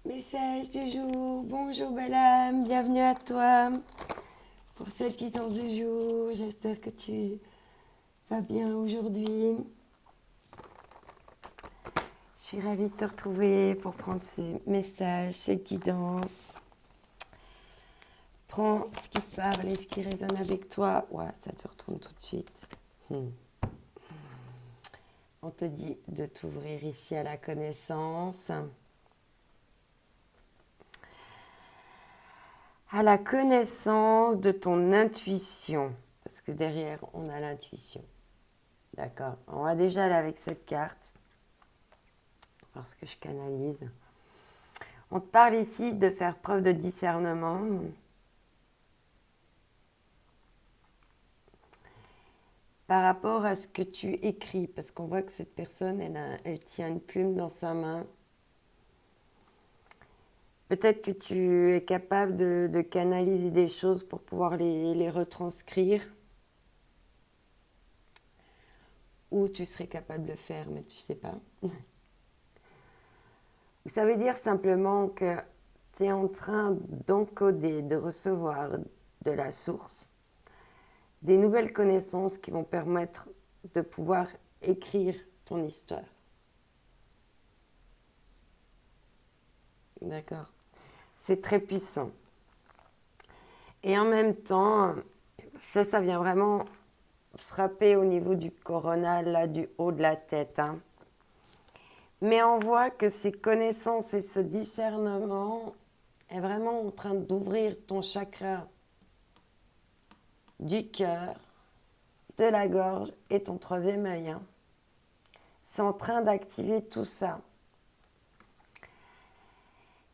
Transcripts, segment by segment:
Message du jour. Bonjour belle âme, bienvenue à toi pour cette guidance du jour. J'espère que tu vas bien aujourd'hui. Je suis ravie de te retrouver pour prendre ces messages, cette guidance. Prends ce qui te parle et ce qui résonne avec toi. Ouais, ça te retourne tout de suite. On te dit de t'ouvrir ici à la connaissance. À la connaissance de ton intuition. Parce que derrière, on a l'intuition. D'accord. On va déjà aller avec cette carte. Parce que je canalise. On te parle ici de faire preuve de discernement. Par rapport à ce que tu écris. Parce qu'on voit que cette personne, elle tient une plume dans sa main. Peut-être que tu es capable de canaliser des choses pour pouvoir les retranscrire. Ou tu serais capable de le faire, mais tu ne sais pas. Ça veut dire simplement que tu es en train d'encoder, de recevoir de la source des nouvelles connaissances qui vont permettre de pouvoir écrire ton histoire. D'accord? C'est très puissant. Et en même temps, ça vient vraiment frapper au niveau du coronal, là, du haut de la tête. Hein. Mais on voit que ces connaissances et ce discernement est vraiment en train d'ouvrir ton chakra du cœur, de la gorge et ton troisième œil. Hein. C'est en train d'activer tout ça.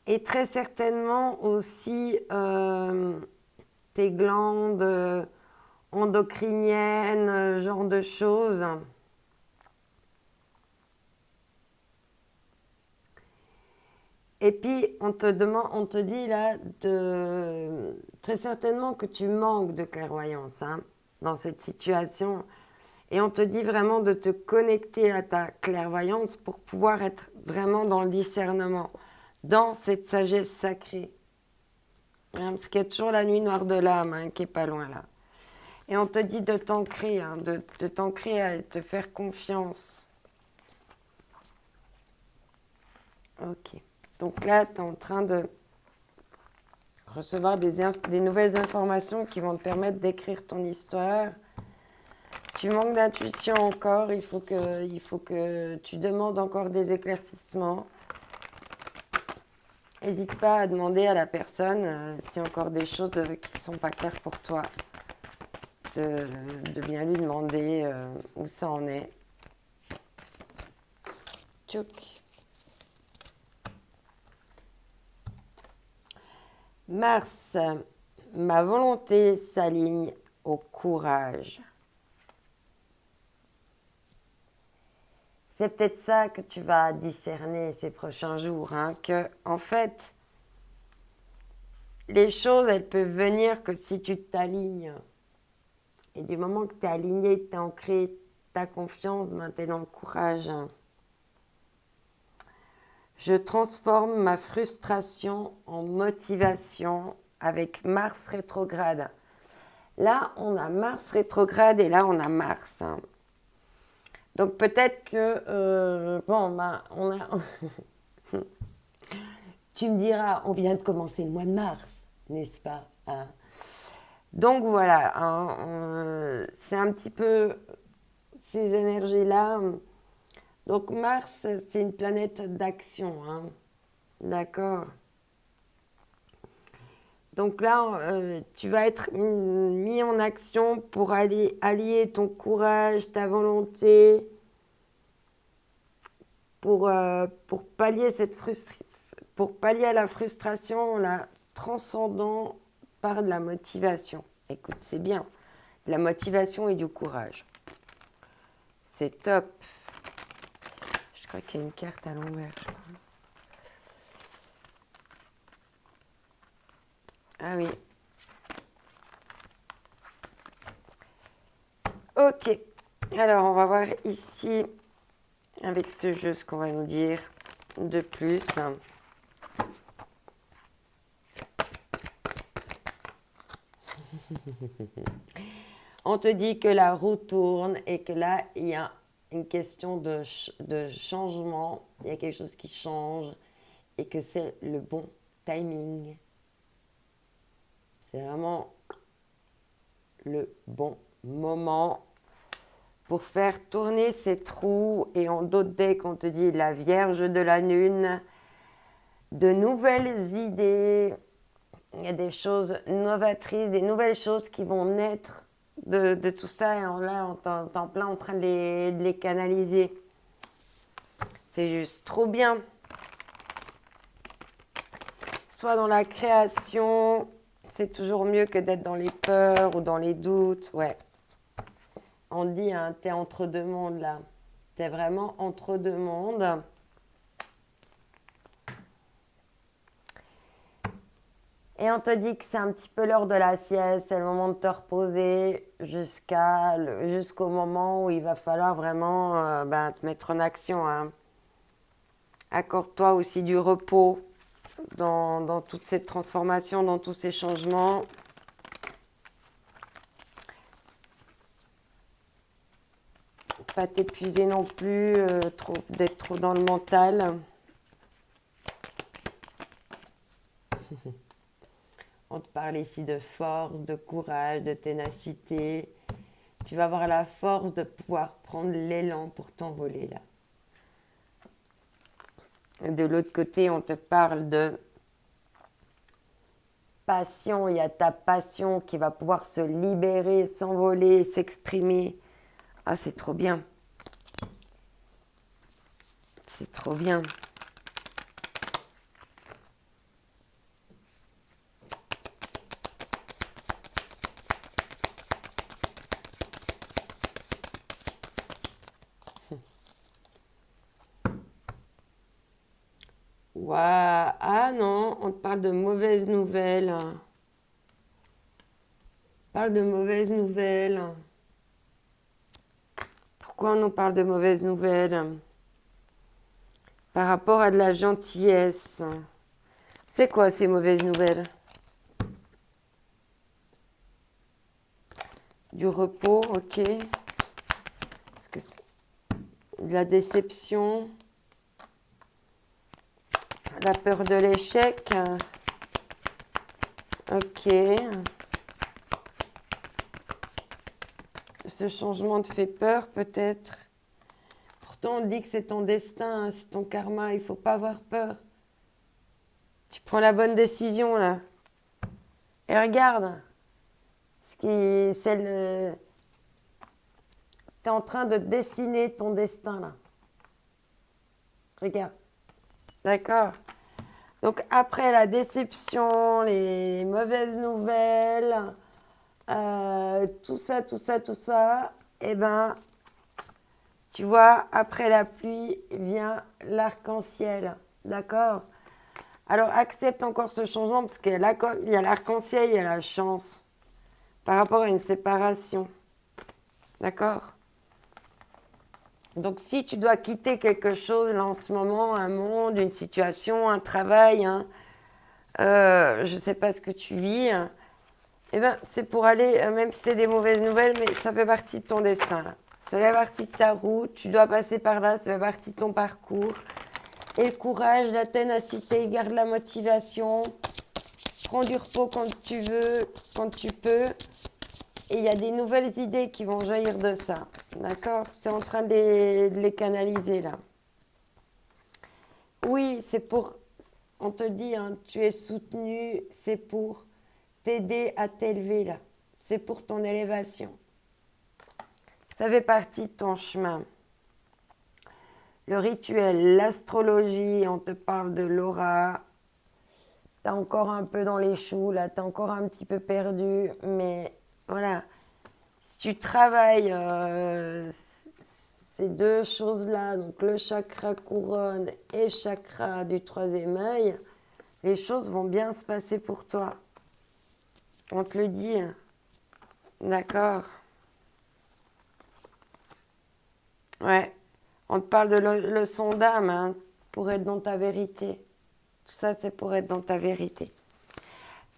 Et très certainement aussi tes glandes endocriniennes, genre de choses. Et puis, on te dit là, très certainement que tu manques de clairvoyance hein, dans cette situation. Et on te dit vraiment de te connecter à ta clairvoyance pour pouvoir être vraiment dans le discernement, dans cette sagesse sacrée. Hein, parce qu'il y a toujours la nuit noire de l'âme hein, qui est pas loin là. Et on te dit de t'ancrer, hein, de t'ancrer à te faire confiance. Ok. Donc là, tu es en train de recevoir des nouvelles informations qui vont te permettre d'écrire ton histoire. Tu manques d'intuition encore, il faut que tu demandes encore des éclaircissements. N'hésite pas à demander à la personne s'il y a encore des choses qui ne sont pas claires pour toi, de bien lui demander où ça en est. Tchouk. Mars, ma volonté s'aligne au courage. C'est peut-être ça que tu vas discerner ces prochains jours, hein, que en fait, les choses, elles peuvent venir que si tu t'alignes. Et du moment que tu es aligné, que tu es ancré, ta confiance, ben, tu es dans le courage. Je transforme ma frustration en motivation avec Mars rétrograde. Là, on a Mars rétrograde et là, on a Mars. Hein. Donc peut-être que, on a... tu me diras, on vient de commencer le mois de mars, n'est-ce pas hein. Donc voilà, hein, c'est un petit peu ces énergies-là. Donc Mars, c'est une planète d'action, hein. D'accord. Donc là, tu vas être mis en action pour aller allier ton courage, ta volonté, pour pallier pour pallier à la frustration, la transcendant par de la motivation. Écoute, c'est bien. De la motivation et du courage. C'est top. Je crois qu'il y a une carte à l'envers. Ah oui. Ok. Alors, on va voir ici, avec ce jeu, ce qu'on va nous dire de plus. On te dit que la roue tourne et que là, il y a une question de changement. Il y a quelque chose qui change et que c'est le bon timing. C'est vraiment le bon moment pour faire tourner ces trous. Et en d'autres decks, on te dit la Vierge de la Lune, de nouvelles idées. Il y a des choses novatrices, des nouvelles choses qui vont naître de tout ça. Et là, on est en plein en train de les canaliser. C'est juste trop bien. Soit dans la création, c'est toujours mieux que d'être dans les peurs ou dans les doutes. Ouais. On dit, hein, t'es entre deux mondes là. T'es vraiment entre deux mondes. Et on te dit que c'est un petit peu l'heure de la sieste, c'est le moment de te reposer jusqu'au moment où il va falloir vraiment te mettre en action. Hein. Accorde-toi aussi du repos dans toute cette transformation, dans tous ces changements. Pas t'épuiser non plus, d'être trop dans le mental. On te parle ici de force, de courage, de ténacité. Tu vas avoir la force de pouvoir prendre l'élan pour t'envoler là. Et de l'autre côté, on te parle de passion. Il y a ta passion qui va pouvoir se libérer, s'envoler, s'exprimer. Ah, c'est trop bien. C'est trop bien. Waouh. Ah non, on te parle de mauvaises nouvelles. On parle de mauvaises nouvelles. Pourquoi on nous parle de mauvaises nouvelles? Par rapport à de la gentillesse. C'est quoi ces mauvaises nouvelles? Du repos, ok. Parce que c'est de la déception. La peur de l'échec. Ok. Ce changement te fait peur peut-être. Pourtant on dit que c'est ton destin, c'est ton karma, il ne faut pas avoir peur. Tu prends la bonne décision là. Et regarde. Tu es en train de dessiner ton destin là. Regarde. D'accord. Donc après la déception, les mauvaises nouvelles, tout ça, eh ben, tu vois, après la pluie vient l'arc-en-ciel. D'accord? Alors accepte encore ce changement parce qu'il y a l'arc-en-ciel, il y a la chance par rapport à une séparation. D'accord? Donc si tu dois quitter quelque chose là en ce moment, un monde, une situation, un travail, hein, je ne sais pas ce que tu vis, hein, eh ben, c'est pour aller, même si c'est des mauvaises nouvelles, mais ça fait partie de ton destin. Là. Ça fait partie de ta route, tu dois passer par là, ça fait partie de ton parcours. Et le courage, la ténacité, garde la motivation, prends du repos quand tu veux, quand tu peux. Et il y a des nouvelles idées qui vont jaillir de ça. D'accord? Tu es en train de les canaliser là. Oui, c'est pour, on te dit, hein, tu es soutenu, c'est pour t'aider à t'élever là. C'est pour ton élévation. Ça fait partie de ton chemin. Le rituel, l'astrologie, on te parle de l'aura. T'es encore un peu dans les choux, là, t'es encore un petit peu perdu, mais voilà. Si tu travailles ces deux choses-là, donc le chakra couronne et chakra du troisième œil, les choses vont bien se passer pour toi. On te le dit. D'accord. Ouais. On te parle de leçon d'âme, hein, pour être dans ta vérité. Tout ça, c'est pour être dans ta vérité.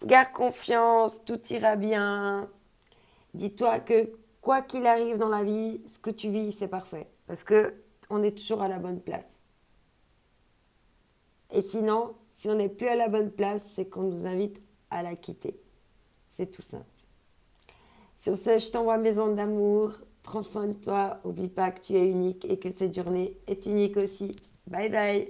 Garde confiance, tout ira bien. Dis-toi que quoi qu'il arrive dans la vie, ce que tu vis, c'est parfait. Parce que on est toujours à la bonne place. Et sinon, si on n'est plus à la bonne place, c'est qu'on nous invite à la quitter. C'est tout simple. Sur ce, je t'envoie mes ondes d'amour. Prends soin de toi. N'oublie pas que tu es unique et que cette journée est unique aussi. Bye bye.